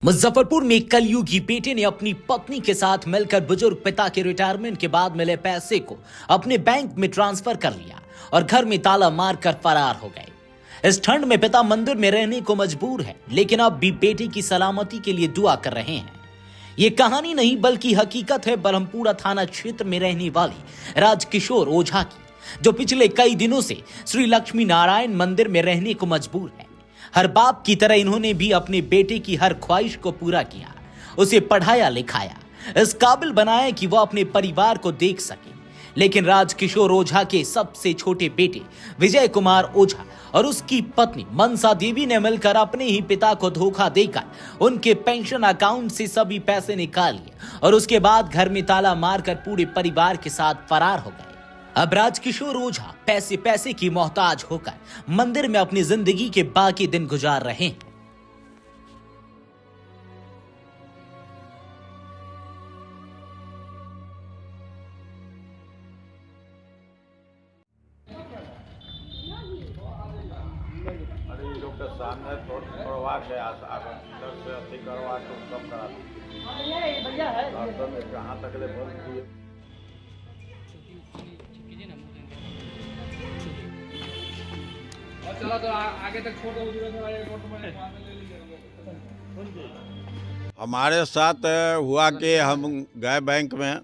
मुजफ्फरपुर में कलयुगी बेटे ने अपनी पत्नी के साथ मिलकर बुजुर्ग पिता के रिटायरमेंट के बाद मिले पैसे को अपने बैंक में ट्रांसफर कर लिया और घर में ताला मारकर फरार हो गए। इस ठंड में पिता मंदिर में रहने को मजबूर है, लेकिन अब भी बेटे की सलामती के लिए दुआ कर रहे हैं। ये कहानी नहीं बल्कि हकीकत है बरहमपुरा थाना क्षेत्र में रहने वाली राजकिशोर ओझा की, जो पिछले कई दिनों से श्री लक्ष्मी नारायण मंदिर में रहने को मजबूर है। हर बाप की तरह इन्होंने भी अपने बेटे की हर ख्वाहिश को पूरा किया, उसे पढ़ाया लिखाया, इस काबिल बनाया कि वह अपने परिवार को देख सके। लेकिन राजकिशोर ओझा के सबसे छोटे बेटे विजय कुमार ओझा और उसकी पत्नी मनसा देवी ने मिलकर अपने ही पिता को धोखा देकर उनके पेंशन अकाउंट से सभी पैसे निकाल लिए और उसके बाद घर में ताला मारकर पूरे परिवार के साथ फरार हो गए। अब राजकिशोर ओझा पैसे पैसे की मोहताज होकर मंदिर में अपनी जिंदगी के बाकी दिन गुजार रहे हैं। अरे ये लोग के सामने करवा के इधर से अति करवा के सब करा दर्शन कहाँ तक ले बोल दिए। चला तो आगे तक छोड़ हमारे साथ हुआ कि हम गए बैंक में,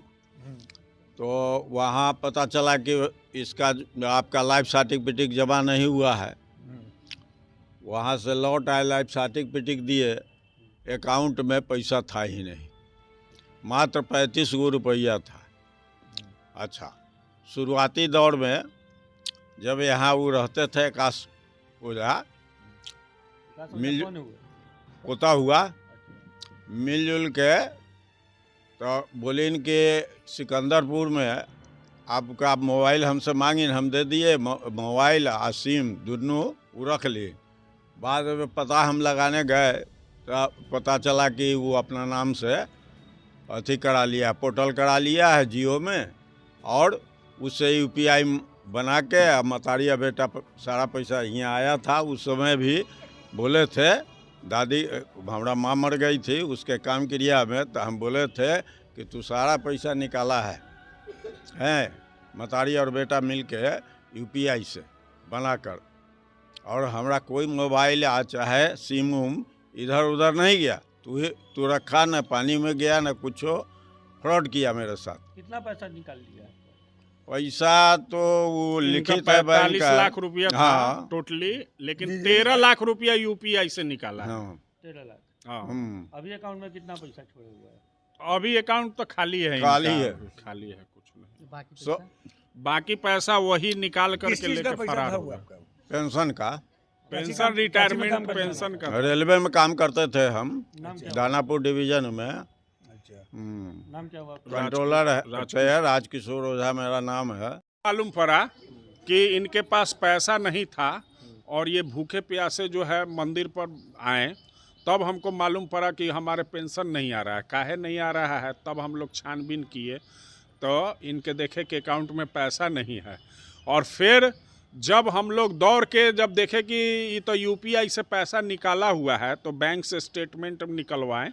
तो वहाँ पता चला कि इसका आपका लाइफ सर्टिफिकेट जमा नहीं हुआ है। वहाँ से लौट आए, लाइफ सर्टिफिकेट दिए, अकाउंट में पैसा था ही नहीं, मात्र 35 गो रुपया था। अच्छा, शुरुआती दौर में जब यहाँ वो रहते थे आकाश ओझा, पोता हुआ, मिलजुल के तो बोले इनके सिकंदरपुर में आपका मोबाइल हमसे मांगिन, हम दे दिए मोबाइल और सिम दोनों वो रख लिए। बाद में पता हम लगाने गए तो पता चला कि वो अपना नाम से अथी करा लिया, पोर्टल करा लिया है जियो में, और उससे यूपीआई बना के मतारिया बेटा सारा पैसा यहाँ आया था। उस समय भी बोले थे, दादी हमारा माँ मर गई थी उसके काम क्रिया में, तो हम बोले थे कि तू सारा पैसा निकाला है मतारी और बेटा मिल के यूपीआई से बनाकर, और हमारा कोई मोबाइल आ चाहे सिम उम इधर उधर नहीं गया, तू रखा, न पानी में गया न कुछ, फ्रॉड किया मेरे साथ। कितना पैसा निकाल लिया? पैसा तो वो लिखित है, 45 लाख रुपया था। हाँ टोटली, लेकिन 13 लाख रुपया यूपीआई से निकाला है। हाँ 13 लाख। हाँ। अभी अकाउंट में कितना पैसा छोड़े हुआ है? अभी अकाउंट तो खाली है, खाली इनका। है, खाली है, कुछ नहीं। बाकी बाकी पैसा वही निकाल करके लेके फरार हुआ। पेंशन का, पेंशन, रिटायरमेंट पेंशन का। रेलवे में काम करते थे हम, नाम क्या? दानापुर डिवीजन में। नाम क्या हुआ? कंट्रोलर है, राजकिशोर ओझा मेरा नाम है। मालूम पड़ा कि इनके पास पैसा नहीं था और ये भूखे प्यासे जो है मंदिर पर आए, तब हमको मालूम पड़ा कि हमारे पेंशन नहीं आ रहा है। काहे नहीं आ रहा है? तब हम लोग छानबीन किए तो इनके देखे कि अकाउंट में पैसा नहीं है, और फिर जब हम लोग दौड़ के जब देखे कि ये तो यूपीआई से पैसा निकाला हुआ है, तो बैंक से स्टेटमेंट निकलवाएं,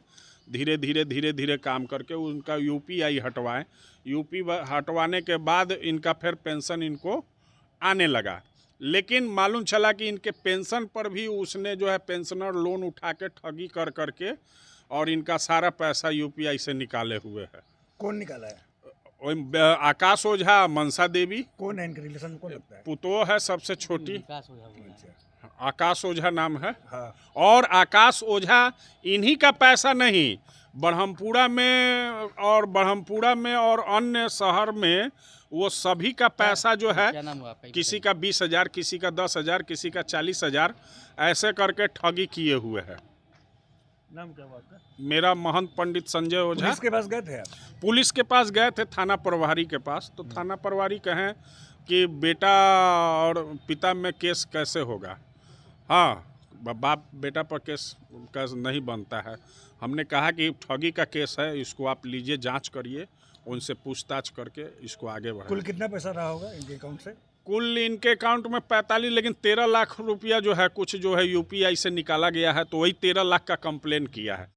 धीरे धीरे काम करके उनका यूपीआई हटवाएं। यूपी हटवाने के बाद इनका फिर पेंशन इनको आने लगा। लेकिन मालूम चला कि इनके पेंशन पर भी उसने जो है पेंशनर लोन उठा के ठगी कर करके और इनका सारा पैसा यूपीआई से निकाले हुए है। कौन निकाला है? आकाश ओझा, मनसा देवी। कौन है इनके रिलेशन, कौन लगता है? पुतो है सबसे छोटी, आकाश ओझा नाम है। हाँ। और आकाश ओझा इन्हीं का पैसा नहीं, ब्रह्मपुरा में और अन्य शहर में वो सभी का पैसा जो है, किसी का 20,000, किसी का 10,000, किसी का 40,000, ऐसे करके ठगी किए हुए हैं। नाम क्या हुआ आपका? मेरा महंत पंडित संजय ओझा। पुलिस के पास गए थे आप? पुलिस के पास गए थे, थाना प्रभारी के पास, तो थाना प्रभारी कहें कि बेटा और पिता में केस कैसे होगा। हाँ, बाप बेटा पर केस नहीं बनता है। हमने कहा कि ठगी का केस है, इसको आप लीजिए, जांच करिए, उनसे पूछताछ करके इसको आगे बढ़ाइए। कुल कितना पैसा रहा होगा इनके अकाउंट से? कुल इनके अकाउंट में 45, लेकिन 13 लाख रुपया जो है कुछ जो है यूपीआई से निकाला गया है, तो वही 13 लाख का कंप्लेन किया है।